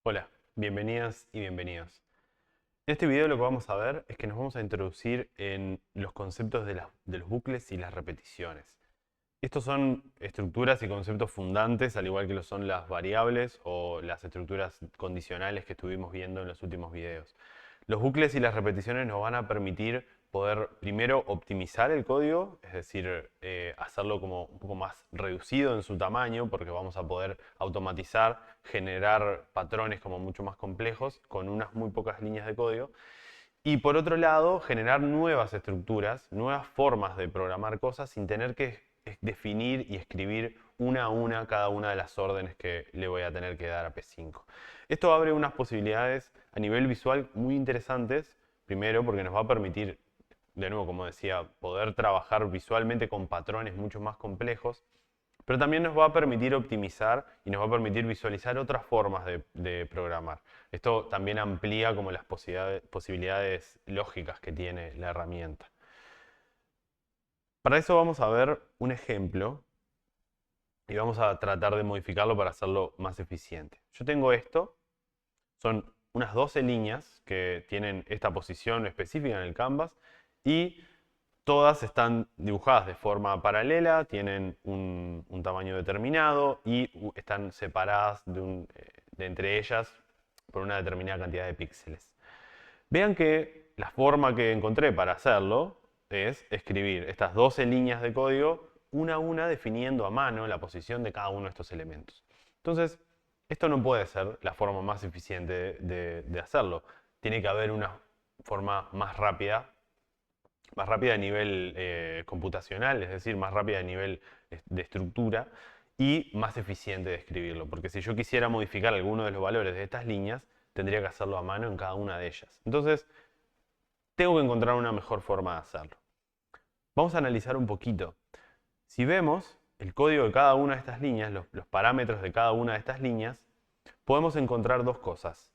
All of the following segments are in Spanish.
Hola, bienvenidas y bienvenidos. En este video lo que vamos a ver es que nos vamos a introducir en los conceptos de los bucles y las repeticiones. Estos son estructuras y conceptos fundantes, al igual que lo son las variables o las estructuras condicionales que estuvimos viendo en los últimos videos. Los bucles y las repeticiones nos van a permitir poder primero optimizar el código, es decir, hacerlo como un poco más reducido en su tamaño, porque vamos a poder automatizar, generar patrones como mucho más complejos con unas muy pocas líneas de código. Y por otro lado, generar nuevas estructuras, nuevas formas de programar cosas sin tener que definir y escribir una a una cada una de las órdenes que le voy a tener que dar a P5. Esto abre unas posibilidades a nivel visual muy interesantes, primero porque nos va a permitir, de nuevo, como decía, poder trabajar visualmente con patrones mucho más complejos, pero también nos va a permitir optimizar y nos va a permitir visualizar otras formas de programar. Esto también amplía como las posibilidades lógicas que tiene la herramienta. Para eso vamos a ver un ejemplo y vamos a tratar de modificarlo para hacerlo más eficiente. Yo tengo esto, son unas 12 líneas que tienen esta posición específica en el canvas y todas están dibujadas de forma paralela, tienen un tamaño determinado y están separadas de entre ellas por una determinada cantidad de píxeles. Vean que la forma que encontré para hacerlo es escribir estas 12 líneas de código una a una definiendo a mano la posición de cada uno de estos elementos. Entonces, esto no puede ser la forma más eficiente de hacerlo. Tiene que haber una forma más rápida a nivel computacional, es decir, más rápida a nivel de estructura y más eficiente de escribirlo. Porque si yo quisiera modificar alguno de los valores de estas líneas, tendría que hacerlo a mano en cada una de ellas. Entonces, tengo que encontrar una mejor forma de hacerlo. Vamos a analizar un poquito. Si vemos el código de cada una de estas líneas, los parámetros de cada una de estas líneas, podemos encontrar dos cosas.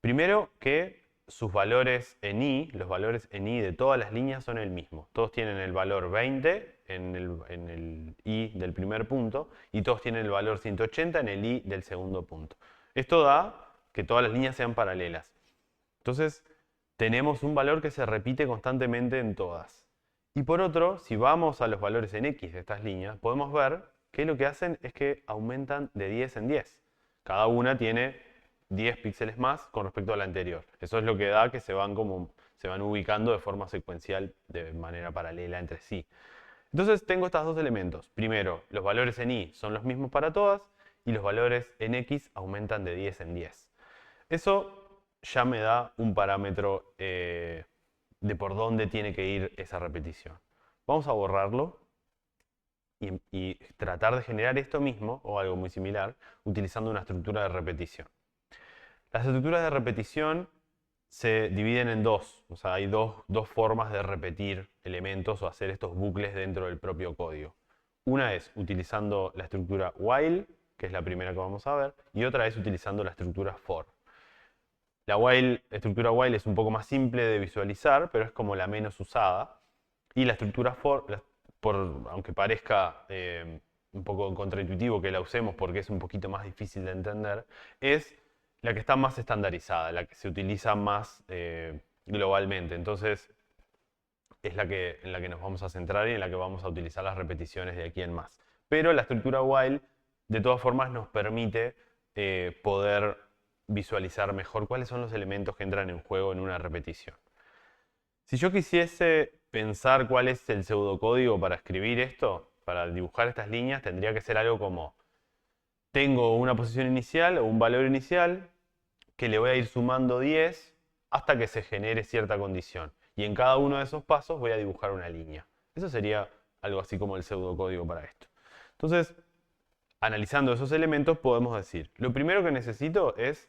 Primero, que sus valores en i, los valores en i de todas las líneas son el mismo. Todos tienen el valor 20 en el i del primer punto y todos tienen el valor 180 en el i del segundo punto. Esto da que todas las líneas sean paralelas. Entonces, tenemos un valor que se repite constantemente en todas. Y por otro, si vamos a los valores en x de estas líneas, podemos ver que lo que hacen es que aumentan de 10 en 10. Cada una tiene 10 píxeles más con respecto a la anterior. Eso es lo que da que se van ubicando de forma secuencial de manera paralela entre sí. Entonces tengo estos dos elementos. Primero, los valores en y son los mismos para todas y los valores en x aumentan de 10 en 10. Eso ya me da un parámetro de por dónde tiene que ir esa repetición. Vamos a borrarlo y tratar de generar esto mismo o algo muy similar utilizando una estructura de repetición. Las estructuras de repetición se dividen en dos, o sea, hay dos formas de repetir elementos o hacer estos bucles dentro del propio código. Una es utilizando la estructura while, que es la primera que vamos a ver, y otra es utilizando la estructura for. La estructura while es un poco más simple de visualizar, pero es como la menos usada. Y la estructura for, aunque parezca un poco contraintuitivo que la usemos porque es un poquito más difícil de entender, es la que está más estandarizada, la que se utiliza más globalmente. Entonces, es en la que nos vamos a centrar y en la que vamos a utilizar las repeticiones de aquí en más. Pero la estructura while, de todas formas, nos permite poder visualizar mejor cuáles son los elementos que entran en juego en una repetición. Si yo quisiese pensar cuál es el pseudocódigo para escribir esto, para dibujar estas líneas, tendría que ser algo como, tengo una posición inicial o un valor inicial que le voy a ir sumando 10 hasta que se genere cierta condición. Y en cada uno de esos pasos voy a dibujar una línea. Eso sería algo así como el pseudocódigo para esto. Entonces, analizando esos elementos podemos decir, lo primero que necesito es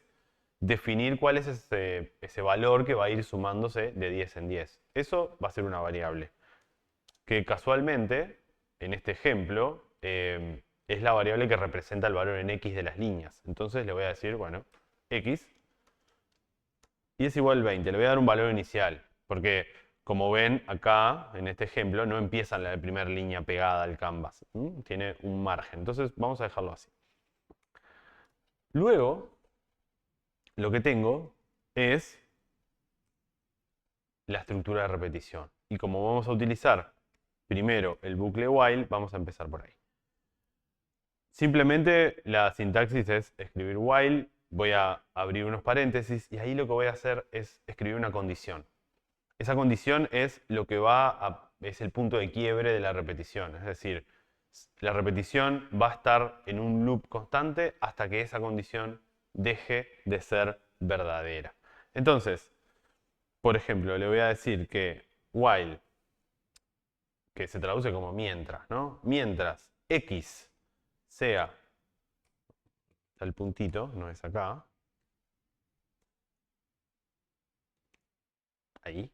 definir cuál es ese valor que va a ir sumándose de 10 en 10. Eso va a ser una variable, que casualmente, en este ejemplo, es la variable que representa el valor en x de las líneas. Entonces le voy a decir, bueno, x, y es igual a 20. Le voy a dar un valor inicial, porque como ven acá, en este ejemplo, no empieza en la primera línea pegada al canvas. Tiene un margen. Entonces vamos a dejarlo así. Luego, lo que tengo es la estructura de repetición. Y como vamos a utilizar primero el bucle while, vamos a empezar por ahí. Simplemente la sintaxis es escribir while, voy a abrir unos paréntesis y ahí lo que voy a hacer es escribir una condición. Esa condición es lo que es el punto de quiebre de la repetición. Es decir, la repetición va a estar en un loop constante hasta que esa condición deje de ser verdadera. Entonces, por ejemplo, le voy a decir que while, que se traduce como mientras, ¿no? Mientras x sea, está el puntito, no es acá, ahí.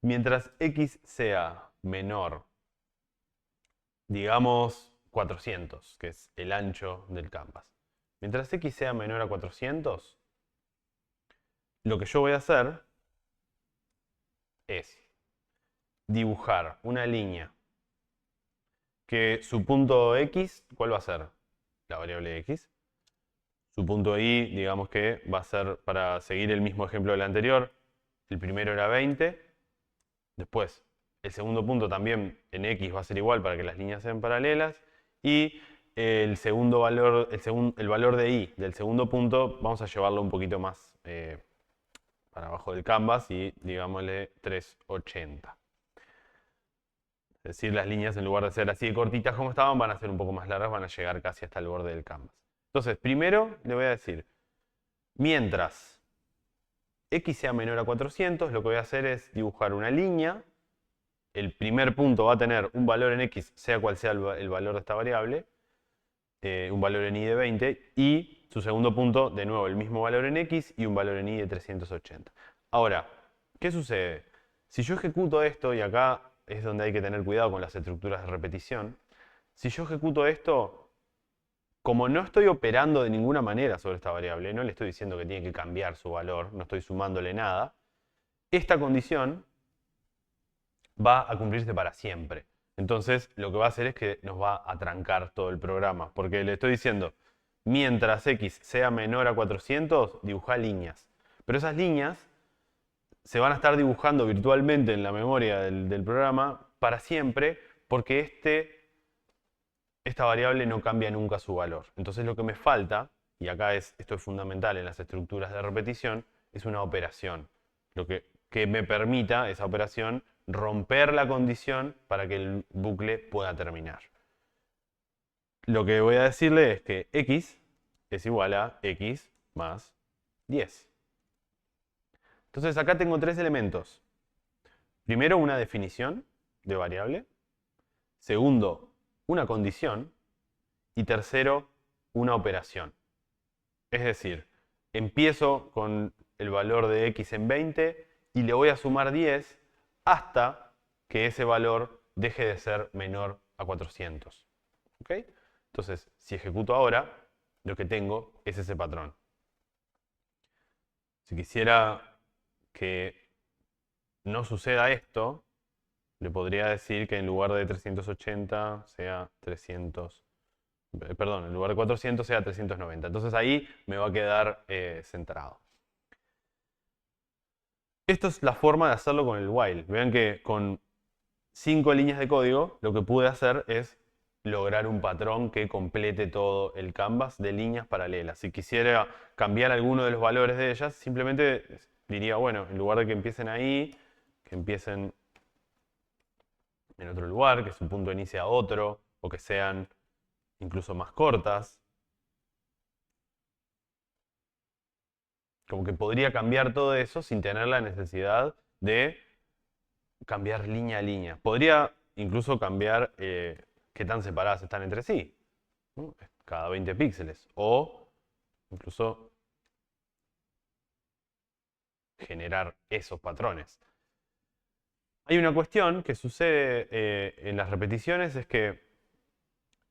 Mientras x sea menor, digamos 400, que es el ancho del canvas. Mientras x sea menor a 400, lo que yo voy a hacer es dibujar una línea que su punto x, ¿cuál va a ser? La variable x. Su punto y, digamos que va a ser, para seguir el mismo ejemplo del anterior, el primero era 20. Después, el segundo punto también en x va a ser igual para que las líneas sean paralelas. Y el segundo valor, el valor de y del segundo punto, vamos a llevarlo un poquito más para abajo del canvas y digámosle 380. Es decir, las líneas en lugar de ser así de cortitas como estaban, van a ser un poco más largas, van a llegar casi hasta el borde del canvas. Entonces, primero le voy a decir, mientras x sea menor a 400, lo que voy a hacer es dibujar una línea. El primer punto va a tener un valor en x, sea cual sea el valor de esta variable, un valor en y de 20, y su segundo punto, de nuevo, el mismo valor en x y un valor en y de 380. Ahora, ¿qué sucede? Si yo ejecuto esto, y acá es donde hay que tener cuidado con las estructuras de repetición, si yo ejecuto esto, como no estoy operando de ninguna manera sobre esta variable, no le estoy diciendo que tiene que cambiar su valor, no estoy sumándole nada, esta condición va a cumplirse para siempre. Entonces, lo que va a hacer es que nos va a trancar todo el programa, porque le estoy diciendo, mientras x sea menor a 400, dibuja líneas. Pero esas líneas se van a estar dibujando virtualmente en la memoria del programa para siempre, porque esta variable no cambia nunca su valor. Entonces lo que me falta, y acá esto es fundamental en las estructuras de repetición, es una operación. Lo que me permita esa operación romper la condición para que el bucle pueda terminar. Lo que voy a decirle es que x es igual a x más 10. Entonces acá tengo tres elementos. Primero, una definición de variable. Segundo, una condición. Y tercero, una operación. Es decir, empiezo con el valor de x en 20 y le voy a sumar 10 hasta que ese valor deje de ser menor a 400. ¿Ok? Entonces, si ejecuto ahora, lo que tengo es ese patrón. Si quisiera que no suceda esto, le podría decir que en lugar de 380 sea 300. Perdón, en lugar de 400 sea 390. Entonces ahí me va a quedar centrado. Esta es la forma de hacerlo con el while. Vean que con 5 líneas de código lo que pude hacer es lograr un patrón que complete todo el canvas de líneas paralelas. Si quisiera cambiar alguno de los valores de ellas, simplemente diría, bueno, en lugar de que empiecen ahí, que empiecen en otro lugar, que su punto inicie a otro, o que sean incluso más cortas. Como que podría cambiar todo eso sin tener la necesidad de cambiar línea a línea. Podría incluso cambiar qué tan separadas están entre sí, ¿no? Cada 20 píxeles. O incluso generar esos patrones. Hay una cuestión que sucede en las repeticiones, es que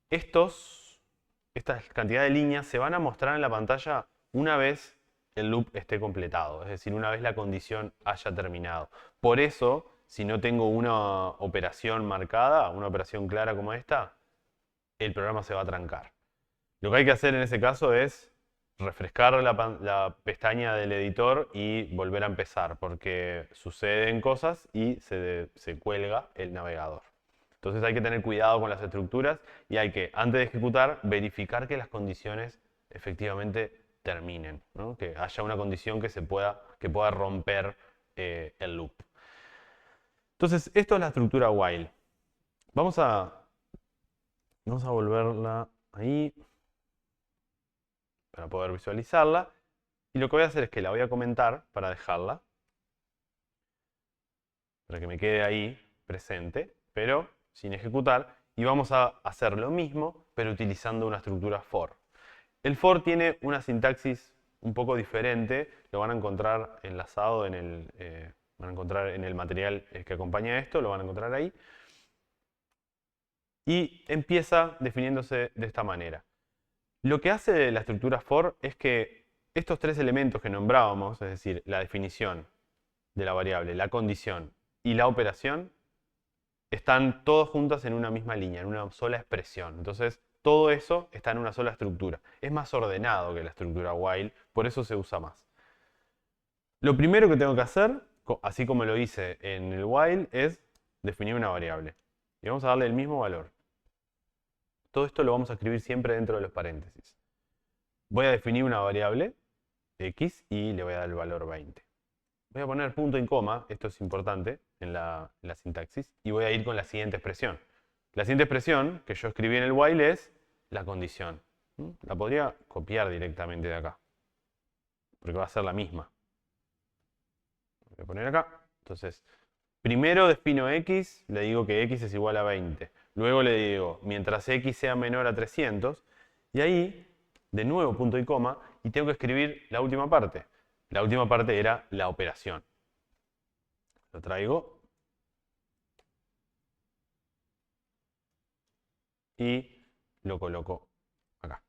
esta cantidad de líneas se van a mostrar en la pantalla una vez el loop esté completado, es decir, una vez la condición haya terminado. Por eso, si no tengo una operación marcada, una operación clara como esta, el programa se va a trancar. Lo que hay que hacer en ese caso es refrescar la pestaña del editor y volver a empezar, porque suceden cosas y se cuelga el navegador. Entonces hay que tener cuidado con las estructuras y hay que, antes de ejecutar, verificar que las condiciones efectivamente terminen, ¿no? Que haya una condición que pueda romper el loop. Entonces, esto es la estructura while. Vamos a volverla ahí para poder visualizarla. Y lo que voy a hacer es que la voy a comentar para dejarla, para que me quede ahí presente, pero sin ejecutar. Y vamos a hacer lo mismo, pero utilizando una estructura for. El for tiene una sintaxis un poco diferente, lo van a encontrar enlazado van a encontrar en el material que acompaña esto, lo van a encontrar ahí. Y empieza definiéndose de esta manera. Lo que hace la estructura for es que estos tres elementos que nombrábamos, es decir, la definición de la variable, la condición y la operación, están todos juntas en una misma línea, en una sola expresión. Entonces, todo eso está en una sola estructura. Es más ordenado que la estructura while, por eso se usa más. Lo primero que tengo que hacer, así como lo hice en el while, es definir una variable. Y vamos a darle el mismo valor. Todo esto lo vamos a escribir siempre dentro de los paréntesis. Voy a definir una variable, x, y le voy a dar el valor 20. Voy a poner punto y coma, esto es importante en la sintaxis, y voy a ir con la siguiente expresión. La siguiente expresión que yo escribí en el while es la condición. La podría copiar directamente de acá, porque va a ser la misma. Voy a poner acá. Entonces, primero defino x, le digo que x es igual a 20. Luego le digo, mientras x sea menor a 300, y ahí, de nuevo punto y coma, y tengo que escribir la última parte. La última parte era la operación. Lo traigo. Y lo coloco acá.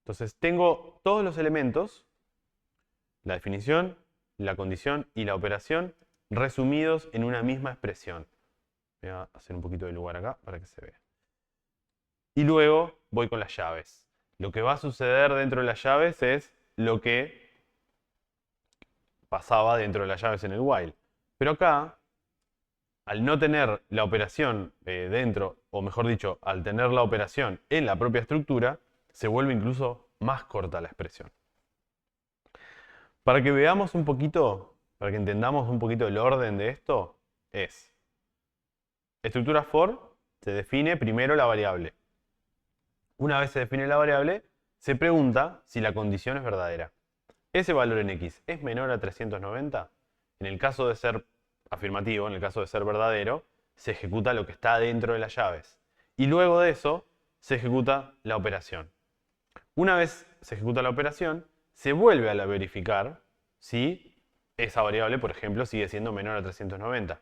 Entonces tengo todos los elementos, la definición, la condición y la operación, resumidos en una misma expresión. Voy a hacer un poquito de lugar acá para que se vea. Y luego voy con las llaves. Lo que va a suceder dentro de las llaves es lo que pasaba dentro de las llaves en el while. Pero acá, al no tener la operación dentro, o mejor dicho, al tener la operación en la propia estructura, se vuelve incluso más corta la expresión. Para que veamos un poquito, para que entendamos un poquito el orden de esto, es estructura for, se define primero la variable. Una vez se define la variable, se pregunta si la condición es verdadera. ¿Ese valor en x es menor a 390? En el caso de ser afirmativo, en el caso de ser verdadero, se ejecuta lo que está dentro de las llaves. Y luego de eso, se ejecuta la operación. Una vez se ejecuta la operación, se vuelve a verificar si esa variable, por ejemplo, sigue siendo menor a 390.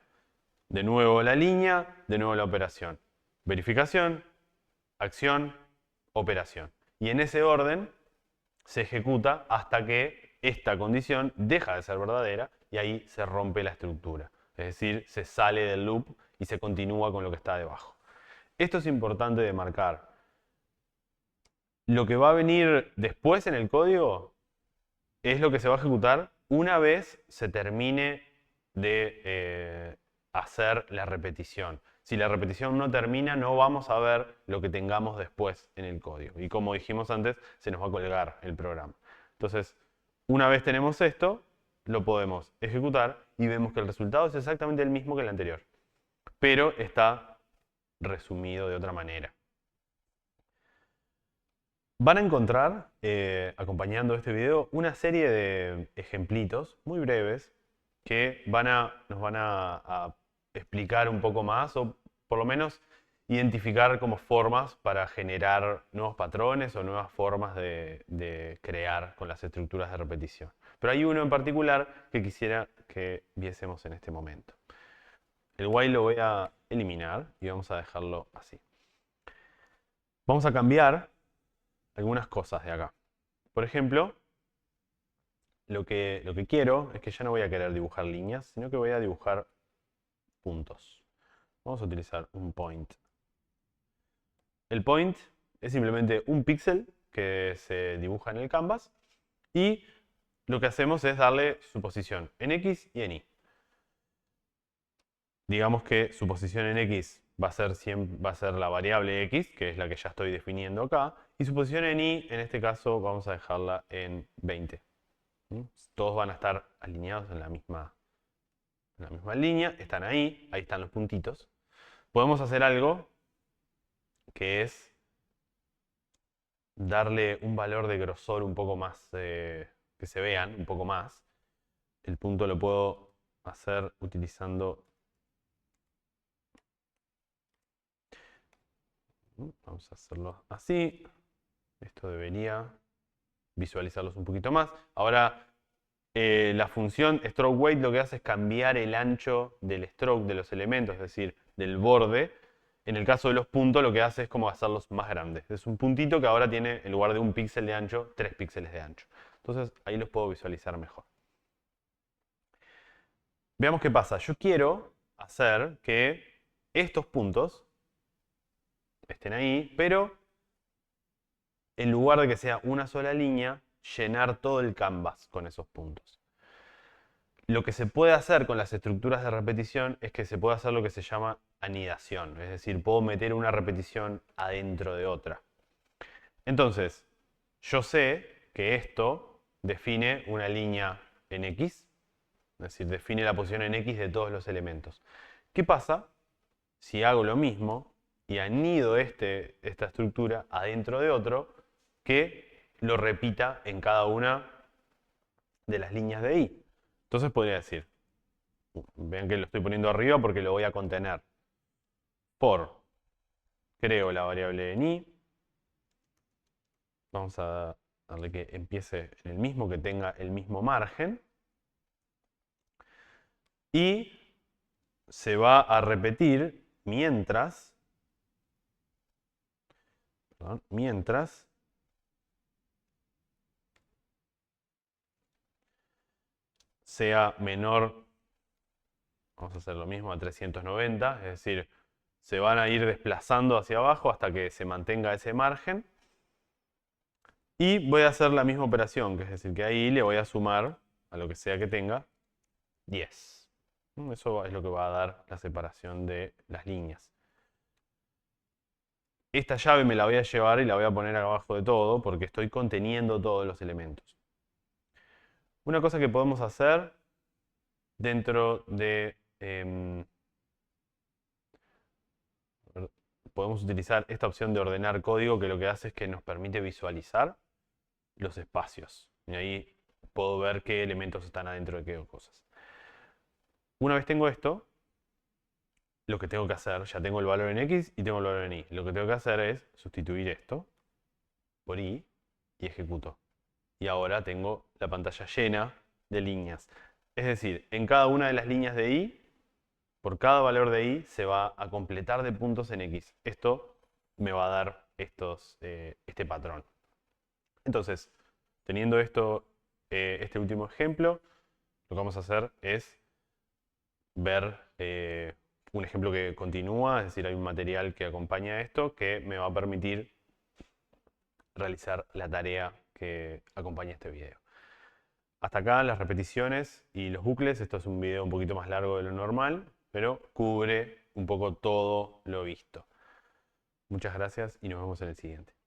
De nuevo la línea, de nuevo la operación. Verificación, acción, operación. Y en ese orden se ejecuta hasta que esta condición deja de ser verdadera y ahí se rompe la estructura. Es decir, se sale del loop y se continúa con lo que está debajo. Esto es importante de marcar. Lo que va a venir después en el código es lo que se va a ejecutar una vez se termine de hacer la repetición. Si la repetición no termina, no vamos a ver lo que tengamos después en el código. Y como dijimos antes, se nos va a colgar el programa. Entonces, una vez tenemos esto, lo podemos ejecutar y vemos que el resultado es exactamente el mismo que el anterior, pero está resumido de otra manera. Van a encontrar, acompañando este video, una serie de ejemplitos muy breves que nos van a explicar un poco más o por lo menos identificar como formas para generar nuevos patrones o nuevas formas de crear con las estructuras de repetición. Pero hay uno en particular que quisiera que viésemos en este momento. El while lo voy a eliminar y vamos a dejarlo así. Vamos a cambiar algunas cosas de acá. Por ejemplo, lo que quiero es que ya no voy a querer dibujar líneas, sino que voy a dibujar puntos. Vamos a utilizar un point. El point es simplemente un píxel que se dibuja en el canvas y lo que hacemos es darle su posición en X y en Y. Digamos que su posición en X va a ser la variable X, que es la que ya estoy definiendo acá, y su posición en Y, en este caso, vamos a dejarla en 20. ¿Mm? Todos van a estar alineados en la misma línea, están ahí están los puntitos. Podemos hacer algo que es darle un valor de grosor un poco más, que se vean un poco más. El punto lo puedo hacer utilizando... Vamos a hacerlo así. Esto debería visualizarlos un poquito más. Ahora, la función stroke weight lo que hace es cambiar el ancho del stroke de los elementos, es decir, del borde. En el caso de los puntos lo que hace es como hacerlos más grandes. Es un puntito que ahora tiene, en lugar de 1 píxel de ancho, 3 píxeles de ancho. Entonces ahí los puedo visualizar mejor. Veamos qué pasa. Yo quiero hacer que estos puntos estén ahí, pero en lugar de que sea una sola línea, llenar todo el canvas con esos puntos. Lo que se puede hacer con las estructuras de repetición es que se puede hacer lo que se llama anidación, es decir, puedo meter una repetición adentro de otra. Entonces, yo sé que esto define una línea en X, es decir, define la posición en X de todos los elementos. ¿Qué pasa si hago lo mismo y anido esta estructura adentro de otro que lo repita en cada una de las líneas de Y? Entonces podría decir, vean que lo estoy poniendo arriba porque lo voy a contener. Creo la variable en Y. Vamos a darle que empiece en el mismo, que tenga el mismo margen. Y se va a repetir mientras sea menor, vamos a hacer lo mismo a 390, es decir, se van a ir desplazando hacia abajo hasta que se mantenga ese margen. Y voy a hacer la misma operación, que es decir, que ahí le voy a sumar a lo que sea que tenga 10. Eso es lo que va a dar la separación de las líneas. Esta llave me la voy a llevar y la voy a poner abajo de todo porque estoy conteniendo todos los elementos. Una cosa que podemos hacer dentro de... podemos utilizar esta opción de ordenar código, que lo que hace es que nos permite visualizar los espacios. Y ahí puedo ver qué elementos están adentro de qué cosas. Una vez tengo esto, lo que tengo que hacer, ya tengo el valor en X y tengo el valor en Y. Lo que tengo que hacer es sustituir esto por Y y ejecuto. Y ahora tengo la pantalla llena de líneas. Es decir, en cada una de las líneas de Y, por cada valor de Y, se va a completar de puntos en X. Esto me va a dar este patrón. Entonces, teniendo este último ejemplo, lo que vamos a hacer es ver un ejemplo que continúa, es decir, hay un material que acompaña a esto que me va a permitir realizar la tarea que acompaña este video. Hasta acá las repeticiones y los bucles. Esto es un video un poquito más largo de lo normal, pero cubre un poco todo lo visto. Muchas gracias y nos vemos en el siguiente.